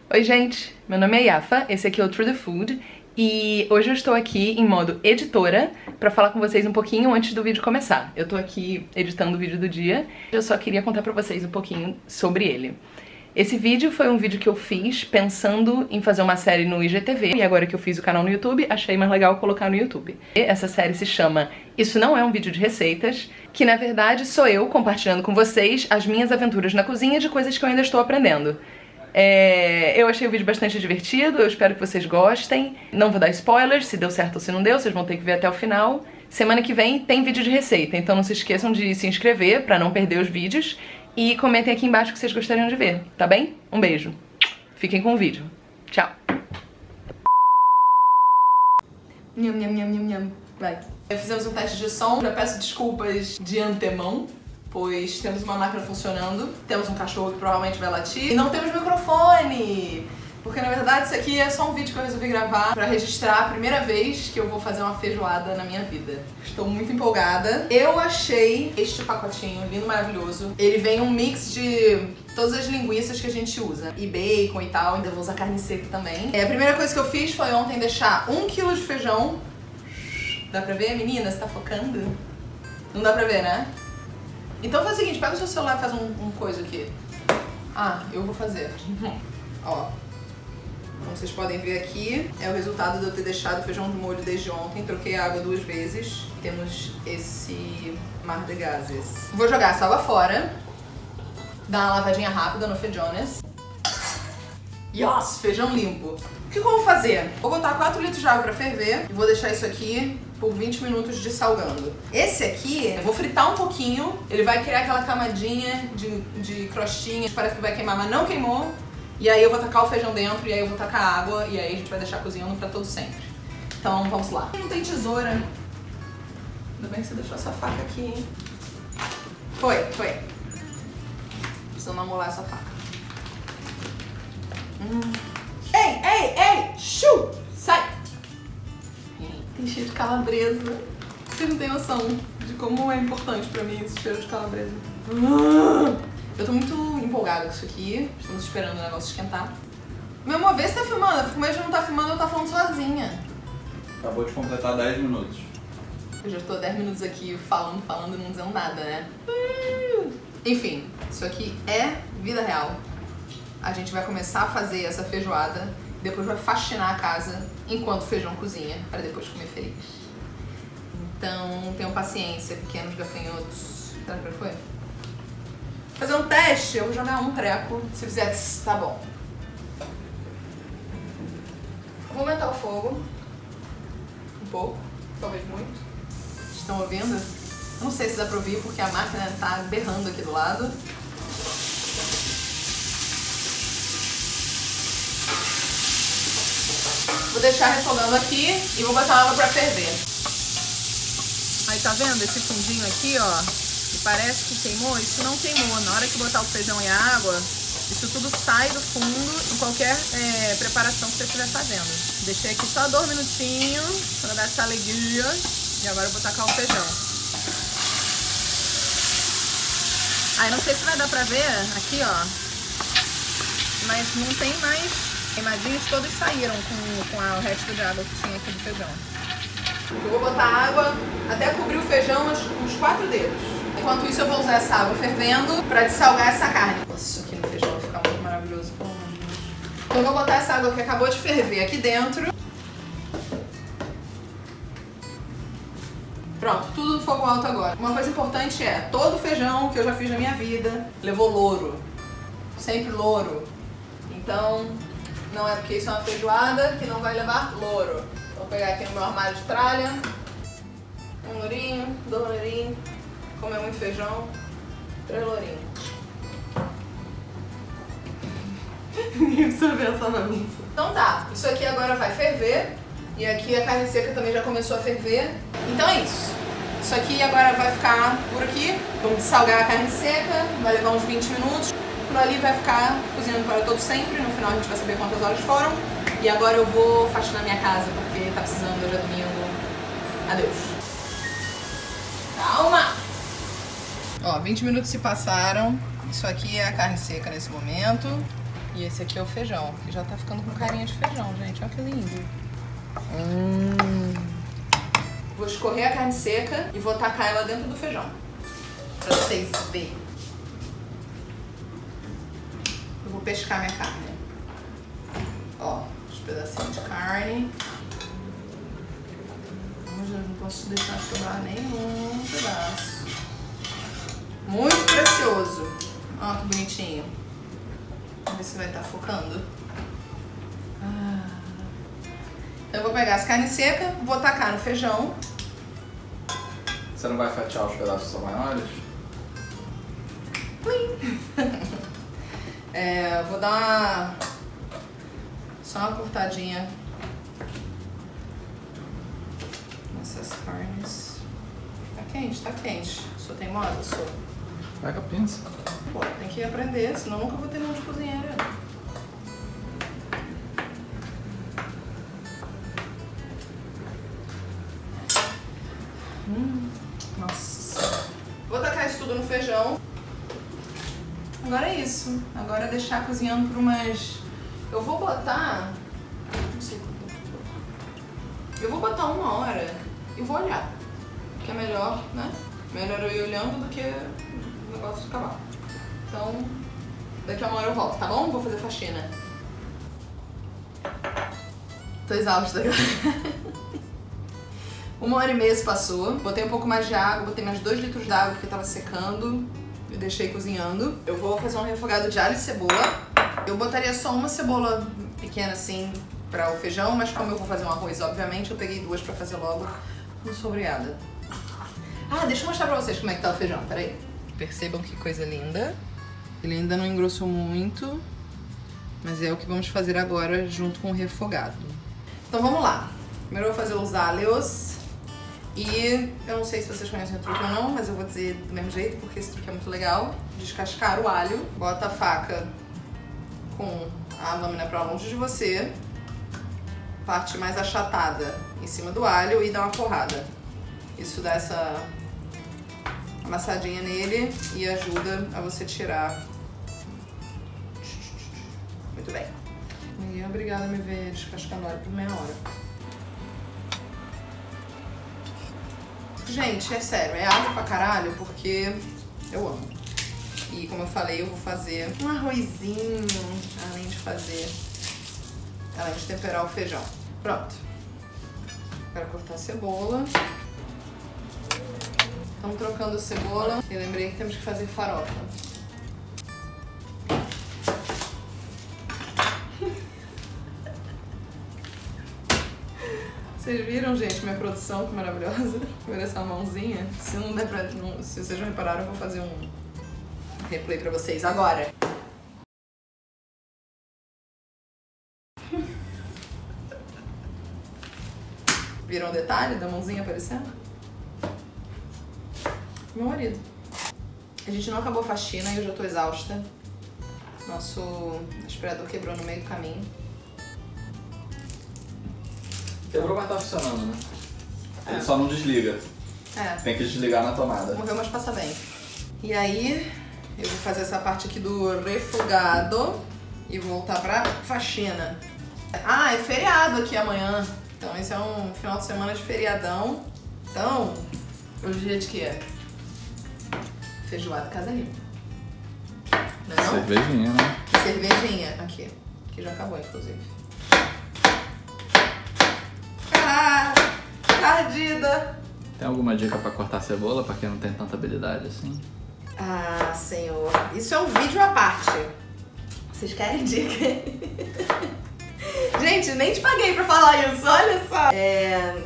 Oi gente, meu nome é Yafa, esse aqui é o True The Food e hoje eu estou aqui em modo editora pra falar com vocês um pouquinho antes do vídeo começar. Eu tô aqui editando o vídeo do dia e eu só queria contar pra vocês um pouquinho sobre ele. Esse vídeo foi um vídeo que eu fiz pensando em fazer uma série no IGTV e agora que eu fiz o canal no YouTube, achei mais legal colocar no YouTube. Essa série se chama Isso Não É Um Vídeo de Receitas, que na verdade sou eu compartilhando com vocês as minhas aventuras na cozinha de coisas que eu ainda estou aprendendo. Eu achei o vídeo bastante divertido, eu espero que vocês gostem. Não vou dar spoilers, se deu certo ou se não deu, vocês vão ter que ver até o final. Semana que vem tem vídeo de receita, então não se esqueçam de se inscrever pra não perder os vídeos. E comentem aqui embaixo o que vocês gostariam de ver, tá bem? Um beijo. Fiquem com o vídeo. Tchau. Nham, nham, nham, nham, nham. Vai. Fizemos um teste de som, já peço desculpas de antemão, pois temos uma máquina funcionando, temos um cachorro que provavelmente vai latir e não temos microfone! Porque na verdade isso aqui é só um vídeo que eu resolvi gravar pra registrar a primeira vez que eu vou fazer uma feijoada na minha vida. Estou muito empolgada. Eu achei este pacotinho lindo, maravilhoso. Ele vem um mix de todas as linguiças que a gente usa. E bacon e tal, ainda vou usar carne seca também. A primeira coisa que eu fiz foi ontem deixar 1 kg de feijão. Dá pra ver, menina? Você tá focando? Não dá pra ver, né? Então faz o seguinte, pega o seu celular e faz um coisa aqui. Ah, eu vou fazer. Ó. Como vocês podem ver aqui, é o resultado de eu ter deixado o feijão de molho desde ontem. Troquei a água 2 vezes. Temos esse mar de gases. Vou jogar essa água fora. Dar uma lavadinha rápida no feijones. Yes! Feijão limpo. O que eu vou fazer? Vou botar 4 litros de água pra ferver e vou deixar isso aqui por 20 minutos dessalgando. Esse aqui, eu vou fritar um pouquinho. Ele vai criar aquela camadinha de crostinha. Parece que vai queimar, mas não queimou. E aí eu vou tacar o feijão dentro, e aí eu vou tacar água, e aí a gente vai deixar cozinhando pra todo sempre. Então vamos lá. Não tem tesoura. Ainda bem que você deixou essa faca aqui, hein? Foi. Preciso amolar essa faca. Ei! Shoo! Sai! Tem cheiro de calabresa. Vocês não têm noção de como é importante pra mim esse cheiro de calabresa. Eu tô muito empolgada com isso aqui. Estamos esperando o negócio esquentar. Meu amor, vê se tá filmando. Eu fico com medo de não tá filmando, eu tá falando sozinha. Acabou de completar 10 minutos. Eu já tô 10 minutos aqui falando e não dizendo nada, né? Enfim, isso aqui é vida real. A gente vai começar a fazer essa feijoada, depois vai faxinar a casa enquanto o feijão cozinha, para depois comer feliz. Então, tenham paciência, pequenos gafanhotos. Será que foi? Fazer um teste, eu vou jogar um treco. Se fizer, tá bom. Vou aumentar o fogo. Um pouco, talvez muito. Estão ouvindo? Não sei se dá pra ouvir porque a máquina tá berrando aqui do lado. Vou deixar refogando aqui e vou botar água pra ferver. Aí tá vendo esse fundinho aqui, ó? E parece que queimou, isso não queimou. Na hora que botar o feijão e a água, isso tudo sai do fundo em qualquer preparação que você estiver fazendo. Deixei aqui só 2 minutinhos para dar essa alegria. E agora eu vou tacar o feijão. Aí não sei se vai dar pra ver aqui, ó. Mas não tem mais. Queimadinhos todos saíram com o resto de água que tinha aqui do feijão. Eu vou botar água até cobrir o feijão uns 4 dedos. Enquanto isso eu vou usar essa água fervendo pra dessalgar essa carne. Nossa, isso aqui no feijão vai ficar muito maravilhoso, pelo amor de Deus. Então eu vou botar essa água que acabou de ferver aqui dentro. Pronto, tudo no fogo alto agora. Uma coisa importante é, todo feijão que eu já fiz na minha vida levou louro. Sempre louro. Então, não é porque isso é uma feijoada que não vai levar louro. Vou pegar aqui no meu armário de tralha. Um lourinho, 2 lourinhos. Como é muito feijão, 3 lourinhos. Ninguém precisa ver essa bagunça. Então tá, isso aqui agora vai ferver. E aqui a carne seca também já começou a ferver. Então é isso. Isso aqui agora vai ficar por aqui. Vamos salgar a carne seca, vai levar uns 20 minutos. Por ali vai ficar cozinhando para todo sempre. No final a gente vai saber quantas horas foram. E agora eu vou faxinar minha casa, porque tá precisando, hoje é domingo. Adeus. Calma! Ó, 20 minutos se passaram. Isso aqui é a carne seca nesse momento. E esse aqui é o feijão, que já tá ficando com carinha de feijão, gente. Olha que lindo. Vou escorrer a carne seca e vou tacar ela dentro do feijão. Pra vocês verem. Eu vou pescar minha carne. Ó, os pedacinhos de carne. Hoje eu não posso deixar sobrar nenhum pedaço. Muito precioso. Ó, que bonitinho. Vamos ver se vai estar focando. Então eu vou pegar as carnes secas, vou tacar no feijão. Você não vai fatiar os pedaços que são maiores? Vou dar só uma cortadinha nessas carnes. Tá quente, tá quente. Sou teimosa? Sou. Pega a pinça. Pô, tem que aprender, senão nunca vou ter mão de cozinheira. Nossa. Vou tacar isso tudo no feijão. Agora é isso. Agora é deixar cozinhando por umas... Eu vou botar... Não sei quanto tempo. Eu vou botar 1 hora e vou olhar. Que é melhor, né? Melhor eu ir olhando do que o negócio de acabar. Então, daqui a 1 hora eu volto, tá bom? Vou fazer faxina. Tô exausta agora. 1h30 se passou. Botei um pouco mais de água, botei mais 2 litros de água porque tava secando. E deixei cozinhando. Eu vou fazer um refogado de alho e cebola. Eu botaria só uma cebola pequena assim para o feijão, mas como eu vou fazer um arroz, obviamente, eu peguei 2 para fazer logo. Não sou obrigada. Deixa eu mostrar pra vocês como é que tá o feijão, peraí. Percebam que coisa linda. Ele ainda não engrossou muito, mas é o que vamos fazer agora junto com o refogado. Então vamos lá. Primeiro eu vou fazer os alhos. E eu não sei se vocês conhecem o truque ou não, mas eu vou dizer do mesmo jeito, porque esse truque é muito legal. Descascar o alho, bota a faca com a lâmina pra longe de você, parte mais achatada em cima do alho e dá uma porrada. Isso dá essa amassadinha nele e ajuda a você tirar. Muito bem. Ninguém é obrigado a me ver descascando alho por meia hora. Gente, é sério, é água pra caralho porque eu amo. E como eu falei, eu vou fazer um arrozinho, além de temperar o feijão. Pronto. Agora cortar a cebola. Estamos trocando a cebola. Eu lembrei que temos que fazer farofa. Vocês viram, gente, minha produção, que maravilhosa? Ver essa mãozinha. Se não der pra... se vocês não repararam, eu vou fazer um replay pra vocês agora. Viram o detalhe da mãozinha aparecendo? Meu marido. A gente não acabou a faxina e eu já tô exausta. Nosso aspirador quebrou no meio do caminho. Quebrou, mas tá funcionando, né? Ele só não desliga. Tem que desligar na tomada. Morreu, mas passa bem. E aí, eu vou fazer essa parte aqui do refogado e voltar pra faxina. É feriado aqui amanhã. Então esse é um final de semana de feriadão. Então, hoje é dia de quê? Feijoada Casa Limpa. Não é não? Cervejinha, né? Cervejinha. Aqui. Que já acabou, inclusive. Ardida! Tem alguma dica pra cortar cebola pra quem não tem tanta habilidade assim? Senhor. Isso é um vídeo à parte. Vocês querem dica? Gente, nem te paguei pra falar isso, olha só.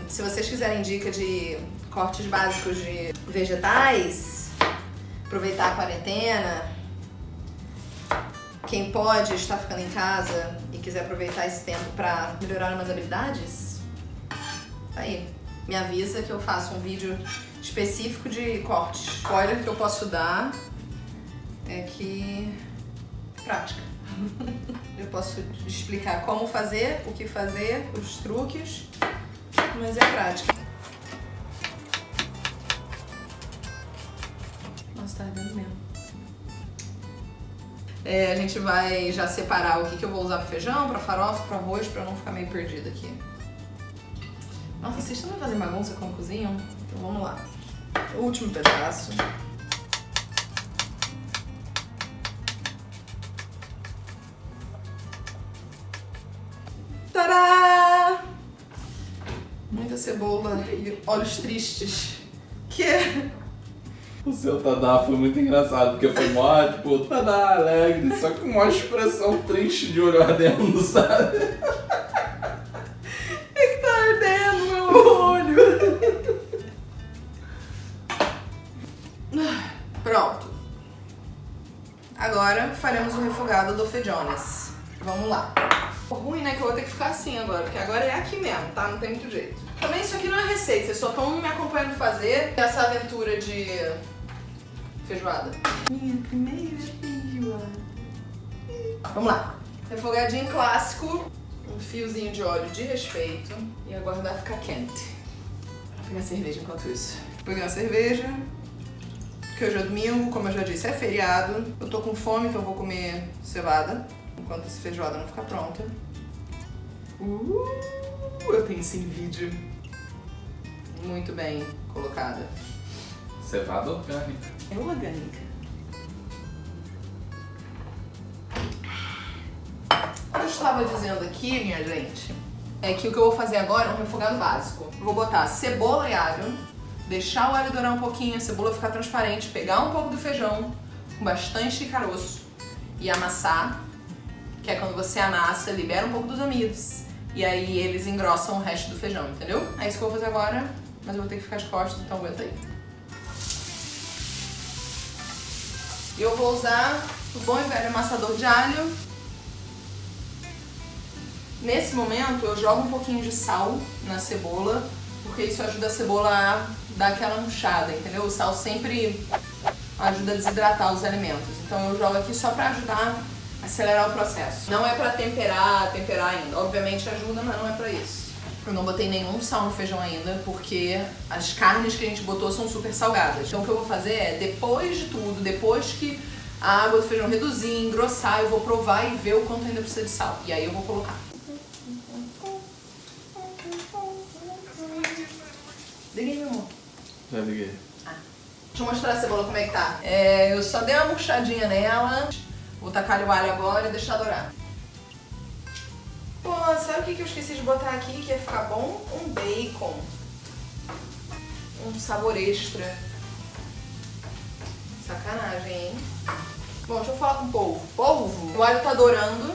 Se vocês quiserem dica de cortes básicos de vegetais, aproveitar a quarentena, quem pode estar ficando em casa e quiser aproveitar esse tempo pra melhorar umas habilidades, tá aí. Me avisa que eu faço um vídeo específico de cortes. Spoiler que eu posso dar é que é prática. Eu posso explicar como fazer, o que fazer, os truques, mas é prática. Nossa, tá ardendo mesmo. A gente vai já separar o que eu vou usar pro feijão, pra farofa, pro arroz, pra não ficar meio perdida aqui. Nossa, vocês também fazem bagunça quando cozinham? Então vamos lá. O último pedaço. Tadá! Muita cebola e olhos tristes. O seu tadá foi muito engraçado, porque foi mó, tipo, tadá, alegre, só com uma expressão triste de olho ardendo, sabe? É que tá ardendo meu olho. Pronto. Agora faremos o refogado do feijones. Vamos lá. O ruim, né, que eu vou ter que ficar assim agora, porque agora é aqui mesmo, tá? Não tem muito jeito. Também isso aqui não é receita, vocês só estão me acompanhando fazer essa aventura de feijoada. Minha primeira feijoada. Vamos lá. Refogadinho clássico, um fiozinho de óleo de respeito e aguardar ficar quente. Vou pegar cerveja enquanto isso. Vou pegar a cerveja, porque hoje é domingo, como eu já disse, é feriado. Eu tô com fome, então eu vou comer cevada enquanto essa feijoada não ficar pronta. Eu tenho isso em vídeo. Muito bem colocada. Cevada orgânica. É orgânica. O que eu estava dizendo aqui, minha gente, é que o que eu vou fazer agora é um refogado básico. Eu vou botar cebola e alho, deixar o alho dourar um pouquinho, a cebola ficar transparente, pegar um pouco do feijão com bastante caroço e amassar, que é quando você amassa, libera um pouco dos amidos. E aí eles engrossam o resto do feijão, entendeu? É isso que eu vou fazer agora, mas eu vou ter que ficar de costas, então aguenta aí. E eu vou usar o bom e velho amassador de alho. Nesse momento eu jogo um pouquinho de sal na cebola, porque isso ajuda a cebola a dar aquela murchada, entendeu? O sal sempre ajuda a desidratar os alimentos. Então eu jogo aqui só pra ajudar a acelerar o processo. Não é pra temperar ainda. Obviamente ajuda, mas não é pra isso. Eu não botei nenhum sal no feijão ainda, porque as carnes que a gente botou são super salgadas. Então o que eu vou fazer é, depois de tudo, depois que a água do feijão reduzir, engrossar, eu vou provar e ver o quanto ainda precisa de sal. E aí eu vou colocar. Liguei, meu amor. Já liguei. Deixa eu mostrar a cebola como é que tá. Eu só dei uma murchadinha nela. Vou tacar o alho agora e deixar dourar. Pô, sabe o que eu esqueci de botar aqui que ia ficar bom? Um bacon. Um sabor extra. Sacanagem, hein? Bom, deixa eu falar com o polvo. Polvo, o alho tá dourando.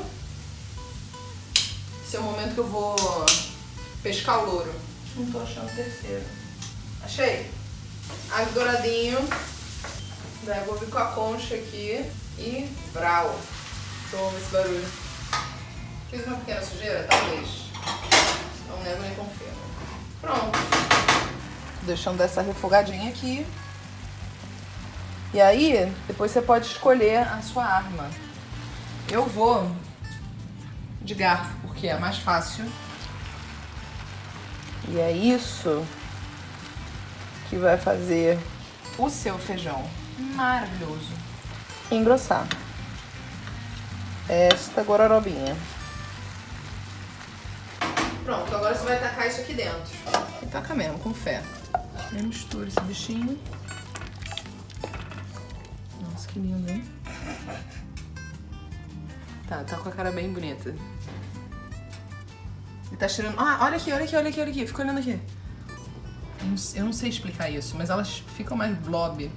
Esse é o momento que eu vou pescar o louro. Não tô achando o terceiro. Achei. Alho douradinho. Daí eu vou vir com a concha aqui. E brau. Toma esse barulho. Fiz uma pequena sujeira? Talvez. Não nego nem confirmo. Pronto. Tô deixando dessa refogadinha aqui. E aí, depois você pode escolher a sua arma. Eu vou de garfo, porque é mais fácil. E é isso que vai fazer o seu feijão maravilhoso engrossar. Esta gororobinha. Pronto, agora você vai tacar isso aqui dentro. E taca mesmo, com fé. Eu misturo esse bichinho. Nossa, que lindo, hein? Tá com a cara bem bonita. Ele tá cheirando... Ah, olha aqui, olha aqui, olha aqui, olha aqui. Fica olhando aqui. Eu não sei explicar isso, mas elas ficam mais blob.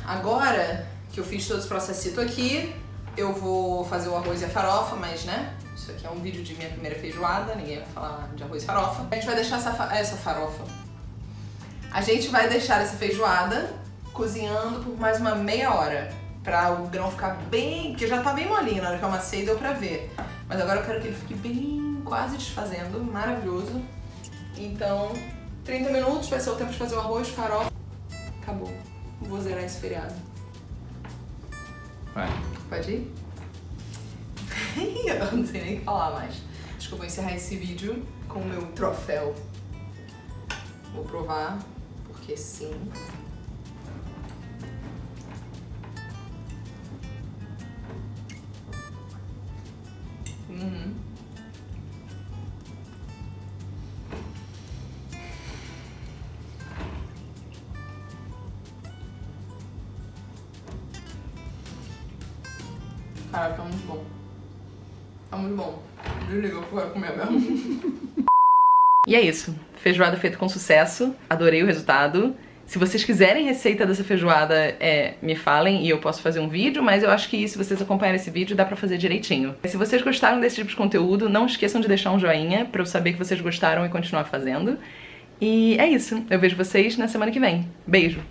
Agora que eu fiz todo esse processito aqui, eu vou fazer o arroz e a farofa, mas, né? Isso aqui é um vídeo de minha primeira feijoada, ninguém vai falar de arroz e farofa. A gente vai deixar essa farofa. A gente vai deixar essa feijoada cozinhando por mais uma meia hora, pra o grão ficar bem... Porque já tá bem molinho na hora que eu amassei, deu pra ver. Mas agora eu quero que ele fique bem, quase desfazendo, maravilhoso. Então, 30 minutos vai ser o tempo de fazer o arroz, farofa. Acabou. Vou zerar esse feriado. Vai. Pode ir? Agora não sei nem o que falar mais. Acho que eu vou encerrar esse vídeo com o meu troféu. Vou provar, porque sim. Cara, tá muito bom. Tá muito bom. Desliga, eu quero comer mesmo. E é isso. Feijoada feita com sucesso. Adorei o resultado. Se vocês quiserem receita dessa feijoada, me falem e eu posso fazer um vídeo, mas eu acho que se vocês acompanharem esse vídeo dá pra fazer direitinho. Se vocês gostaram desse tipo de conteúdo, não esqueçam de deixar um joinha pra eu saber que vocês gostaram e continuar fazendo. E é isso. Eu vejo vocês na semana que vem. Beijo!